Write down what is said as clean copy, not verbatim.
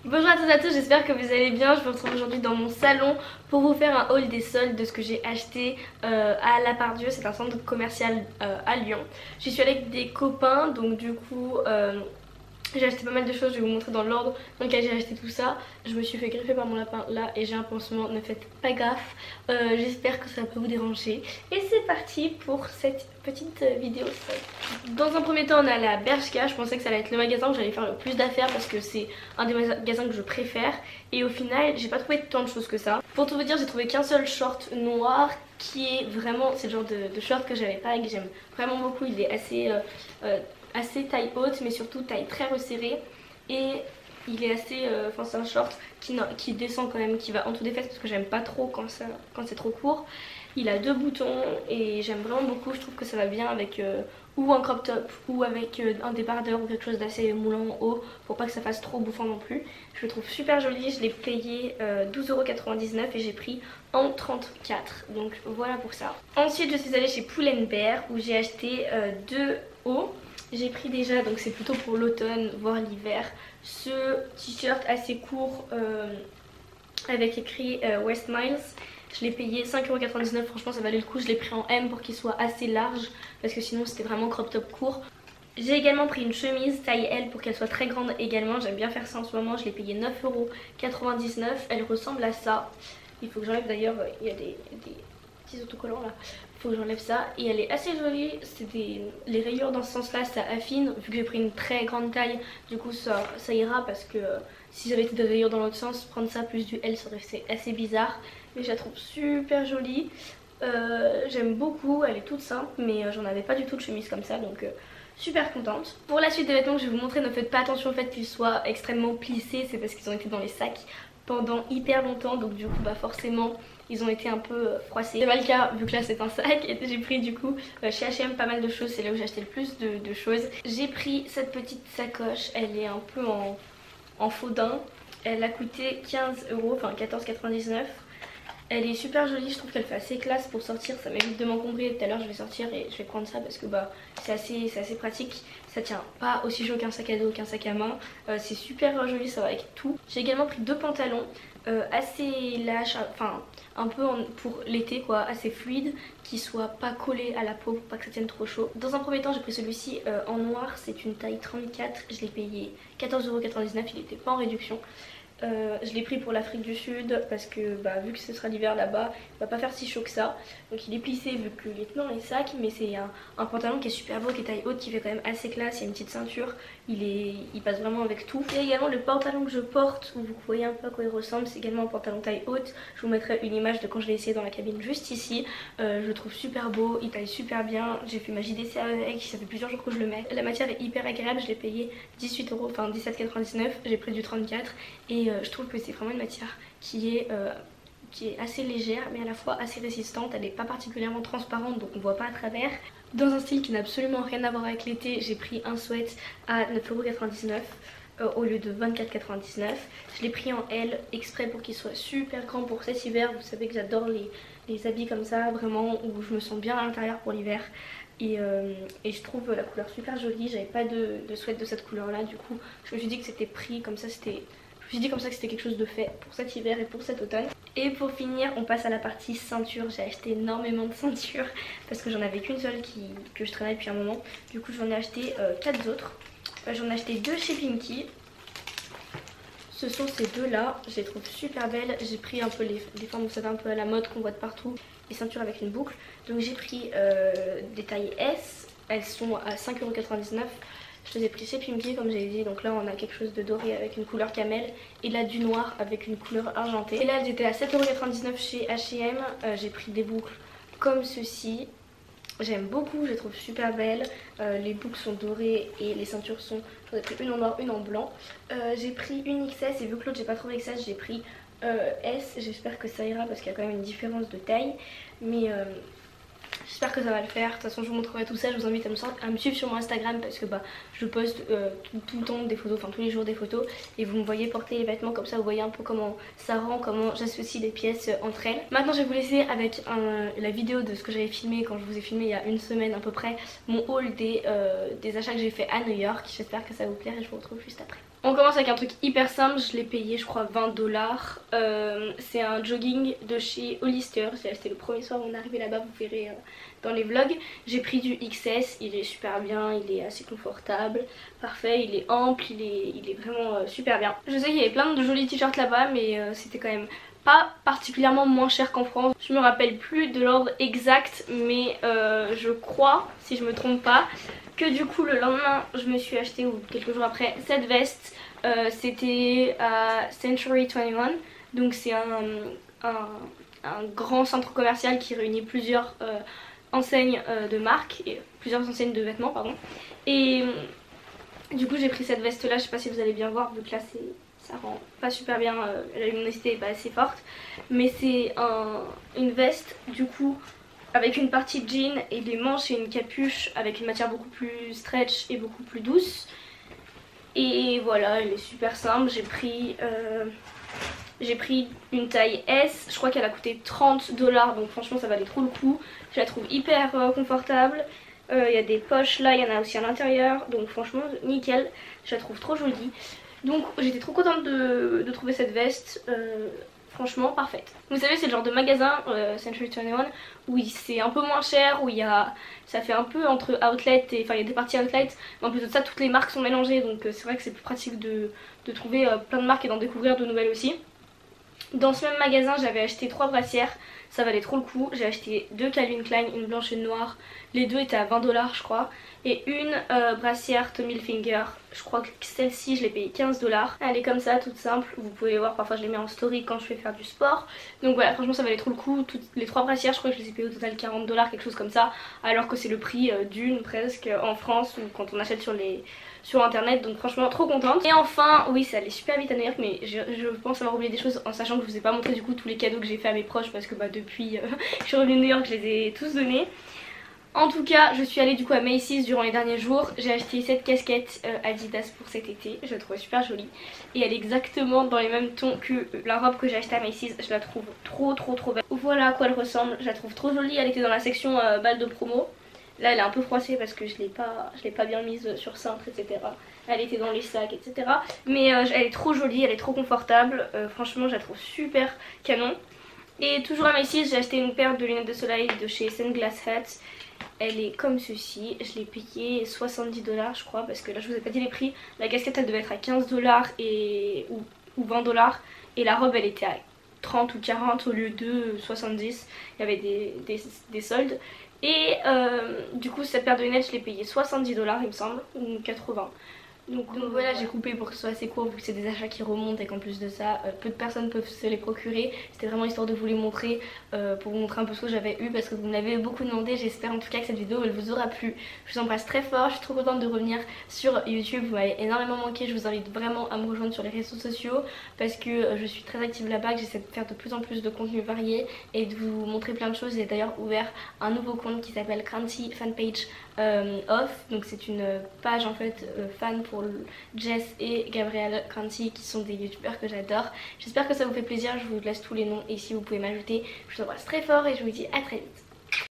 Bonjour à toutes et à tous, j'espère que vous allez bien. Je vous retrouve aujourd'hui dans mon salon pour vous faire un haul des soldes de ce que j'ai acheté à La Part-Dieu. C'est un centre commercial à Lyon. J'y suis avec des copains, donc du coup j'ai acheté pas mal de choses. Je vais vous montrer dans l'ordre dans lequel j'ai acheté tout ça. Je me suis fait greffer par mon lapin là et j'ai un pansement, ne faites pas gaffe. J'espère que ça peut vous déranger. Et c'est parti pour cette petite vidéo. Dans un premier temps on a la Bershka. Je pensais que ça allait être le magasin où j'allais faire le plus d'affaires parce que c'est un des magasins que je préfère. Et au final j'ai pas trouvé tant de choses que ça. Pour tout vous dire, j'ai trouvé qu'un seul short noir qui est vraiment, c'est le genre de short que j'avais pas et que j'aime vraiment beaucoup. Il est assez taille haute mais surtout taille très resserrée et il est assez, enfin c'est un short qui descend quand même, qui va en dessous des fesses parce que j'aime pas trop quand c'est trop court. Il a deux boutons et j'aime vraiment beaucoup. Je trouve que ça va bien avec ou un crop top ou avec un débardeur ou quelque chose d'assez moulant en haut pour pas que ça fasse trop bouffant non plus. Je le trouve super joli. Je l'ai payé 12,99 € et j'ai pris en 34. Donc voilà pour ça. Ensuite je suis allée chez Pull&Bear où j'ai acheté deux hauts. J'ai pris déjà, donc c'est plutôt pour l'automne voire l'hiver, ce t-shirt assez court avec écrit West Miles. Je l'ai payé 5,99 €, franchement ça valait le coup. Je l'ai pris en M pour qu'il soit assez large parce que sinon c'était vraiment crop top court. J'ai également pris une chemise taille L pour qu'elle soit très grande également. J'aime bien faire ça en ce moment. Je l'ai payé 9,99 €. Elle ressemble à ça. Il faut que j'enlève d'ailleurs, il y a des petits autocollants là. Il faut que j'enlève ça et elle est assez jolie. Les rayures dans ce sens là ça affine. Vu que j'ai pris une très grande taille, du coup ça ira parce que si j'avais été des rayures dans l'autre sens, prendre ça plus du L ça aurait fait assez bizarre. Mais je la trouve super jolie. J'aime beaucoup, elle est toute simple mais j'en avais pas du tout de chemise comme ça donc super contente. Pour la suite des vêtements que je vais vous montrer, ne faites pas attention au fait qu'ils soient extrêmement plissés. C'est parce qu'ils ont été dans les sacs pendant hyper longtemps donc du coup bah forcément ils ont été un peu froissés. C'est pas le cas vu que là c'est un sac et j'ai pris du coup chez H&M pas mal de choses. C'est là où j'ai acheté le plus de choses. J'ai pris cette petite sacoche, elle est un peu en faux daim. Elle a coûté 15 €, enfin 14,99 €. Elle est super jolie, je trouve qu'elle fait assez classe pour sortir, ça m'évite de m'encombrer. Tout à l'heure je vais sortir et je vais prendre ça parce que bah c'est assez pratique. Ça tient pas aussi chaud qu'un sac à dos, qu'un sac à main. C'est super joli, ça va avec tout. J'ai également pris deux pantalons assez lâches, enfin un peu pour l'été quoi, assez fluides, qui soient pas collés à la peau pour pas que ça tienne trop chaud. Dans un premier temps j'ai pris celui-ci en noir, c'est une taille 34, je l'ai payé 14,99 €, il était pas en réduction. Je l'ai pris pour l'Afrique du Sud parce que bah, vu que ce sera l'hiver là-bas, il va pas faire si chaud que ça. Donc il est plissé vu qu'il est dans les sacs, mais c'est un pantalon qui est super beau, qui est taille haute, qui fait quand même assez classe. Il y a une petite ceinture, il passe vraiment avec tout. Et également le pantalon que je porte, où vous voyez un peu à quoi il ressemble, c'est également un pantalon taille haute. Je vous mettrai une image de quand je l'ai essayé dans la cabine juste ici. Je le trouve super beau, il taille super bien. J'ai fait ma JDC avec, ça fait plusieurs jours que je le mets. La matière est hyper agréable, je l'ai payé 18 €, enfin 17,99 €. J'ai pris du 34 et je trouve que c'est vraiment une matière qui est assez légère mais à la fois assez résistante. Elle n'est pas particulièrement transparente donc on voit pas à travers. Dans un style qui n'a absolument rien à voir avec l'été, j'ai pris un sweat à 9,99 € au lieu de 24,99 €. Je l'ai pris en L exprès pour qu'il soit super grand pour cet hiver. Vous savez que j'adore les habits comme ça, vraiment où je me sens bien à l'intérieur pour l'hiver. Et je trouve la couleur super jolie. J'avais pas de sweat de cette couleur là, du coup je me suis dit que c'était pris comme ça, je me suis dit comme ça que c'était quelque chose de fait pour cet hiver et pour cet automne. Et pour finir on passe à la partie ceinture. J'ai acheté énormément de ceintures parce que j'en avais qu'une seule que je traînais depuis un moment. Du coup j'en ai acheté 4 autres. J'en ai acheté 2 chez Pinky. Ce sont ces deux là, je les trouve super belles. J'ai pris un peu les formes, vous savez, un peu à la mode qu'on voit de partout. Les ceintures avec une boucle. Donc j'ai pris des tailles S. Elles sont à 5,99 €. Je les ai pris chez Pinky comme j'ai dit. Donc là on a quelque chose de doré avec une couleur camel. Et là du noir avec une couleur argentée. Et là elles étaient à 7,99 € chez H&M. J'ai pris des boucles comme ceci. J'aime beaucoup, je les trouve super belles. Les boucles sont dorées et les ceintures sont... J'en ai pris une en noir, une en blanc. J'ai pris une XS et vu que l'autre j'ai pas trouvé XS, j'ai pris S. J'espère que ça ira parce qu'il y a quand même une différence de taille. Mais j'espère que ça va le faire. De toute façon je vous montrerai tout ça. Je vous invite à me suivre sur mon Instagram parce que bah, je poste tout le temps des photos, enfin tous les jours des photos. Et vous me voyez porter les vêtements comme ça, vous voyez un peu comment ça rend, comment j'associe les pièces entre elles. Maintenant je vais vous laisser avec la vidéo de ce que j'avais filmé quand je vous ai filmé il y a une semaine à peu près. Mon haul des achats que j'ai fait à New York. J'espère que ça va vous plaire et je vous retrouve juste après. On commence avec un truc hyper simple, je l'ai payé je crois 20$. C'est un jogging de chez Hollister, j'ai acheté le premier soir où on est arrivé là-bas, vous verrez dans les vlogs. J'ai pris du XS, il est super bien, il est assez confortable, parfait, il est ample, il est vraiment super bien. Je sais qu'il y avait plein de jolis t-shirts là-bas mais c'était quand même pas particulièrement moins cher qu'en France. Je me rappelle plus de l'ordre exact mais je crois, si je me trompe pas, que du coup le lendemain je me suis acheté, ou quelques jours après, cette veste. C'était à Century 21, donc c'est un grand centre commercial qui réunit plusieurs enseignes de marques, et plusieurs enseignes de vêtements pardon. Et du coup j'ai pris cette veste là, je sais pas si vous allez bien voir vu que là ça rend pas super bien, la luminosité est pas assez forte, mais c'est une veste du coup avec une partie jean et des manches et une capuche avec une matière beaucoup plus stretch et beaucoup plus douce. Et voilà, elle est super simple. J'ai pris une taille S, je crois qu'elle a coûté 30$, donc franchement ça valait trop le coup. Je la trouve hyper confortable. Il y a des poches là, il y en a aussi à l'intérieur, donc franchement nickel, je la trouve trop jolie. Donc j'étais trop contente de trouver cette veste. Franchement parfaite. Vous savez, c'est le genre de magasin Century 21 où c'est un peu moins cher, où ça fait un peu entre outlet et, enfin il y a des parties outlet, mais en plus de ça toutes les marques sont mélangées, donc c'est vrai que c'est plus pratique de trouver plein de marques et d'en découvrir de nouvelles aussi. Dans ce même magasin j'avais acheté 3 brassières, ça valait trop le coup. J'ai acheté 2 Calvin Klein, une blanche et une noire, les deux étaient à 20$ je crois, et une brassière Tommy Hilfiger, je crois que celle-ci je l'ai payée 15$. Elle est comme ça, toute simple, vous pouvez voir, parfois je les mets en story quand je vais faire du sport. Donc voilà, franchement ça valait trop le coup. Toutes les 3 brassières je crois que je les ai payées au total 40$, quelque chose comme ça, alors que c'est le prix d'une presque en France ou quand on achète sur internet, donc franchement trop contente. Et enfin, oui ça allait super vite à New York, mais je pense avoir oublié des choses en sachant que je vous ai pas montré du coup tous les cadeaux que j'ai fait à mes proches parce que bah depuis je suis revenue de New York je les ai tous donnés. En tout cas je suis allée du coup à Macy's durant les derniers jours. J'ai acheté cette casquette Adidas pour cet été, je la trouve super jolie et elle est exactement dans les mêmes tons que la robe que j'ai achetée à Macy's. Je la trouve trop belle. Voilà à quoi elle ressemble, je la trouve trop jolie. Elle était dans la section balle de promo. Là elle est un peu froissée parce que je l'ai pas bien mise sur cintre, etc. Elle était dans les sacs, etc. Mais elle est trop jolie, elle est trop confortable. Franchement je la trouve super canon. Et toujours à Macy's j'ai acheté une paire de lunettes de soleil de chez Sunglass Hut. Elle est comme ceci, je l'ai payée 70$ je crois, parce que là je vous ai pas dit les prix. La casquette elle devait être à 15$ ou 20$, et la robe elle était à 30 ou 40 au lieu de 70. Il y avait des soldes. Et du coup cette paire de lunettes je l'ai payée 70$ il me semble, ou 80$. Donc voilà, j'ai coupé pour que ce soit assez court vu que c'est des achats qui remontent et qu'en plus de ça peu de personnes peuvent se les procurer. C'était vraiment histoire de vous les montrer, pour vous montrer un peu ce que j'avais eu parce que vous me l'avez beaucoup demandé. J'espère en tout cas que cette vidéo elle vous aura plu. Je vous embrasse très fort, je suis trop contente de revenir sur YouTube, vous m'avez énormément manqué. Je vous invite vraiment à me rejoindre sur les réseaux sociaux parce que je suis très active là-bas, que j'essaie de faire de plus en plus de contenu varié et de vous montrer plein de choses. J'ai d'ailleurs ouvert un nouveau compte qui s'appelle Cranty Fanpage Off, donc c'est une page en fait fan pour Jess et Gabrielle Cranty qui sont des youtubeurs que j'adore. J'espère que ça vous fait plaisir, je vous laisse tous les noms ici, vous pouvez m'ajouter. Je vous embrasse très fort et je vous dis à très vite.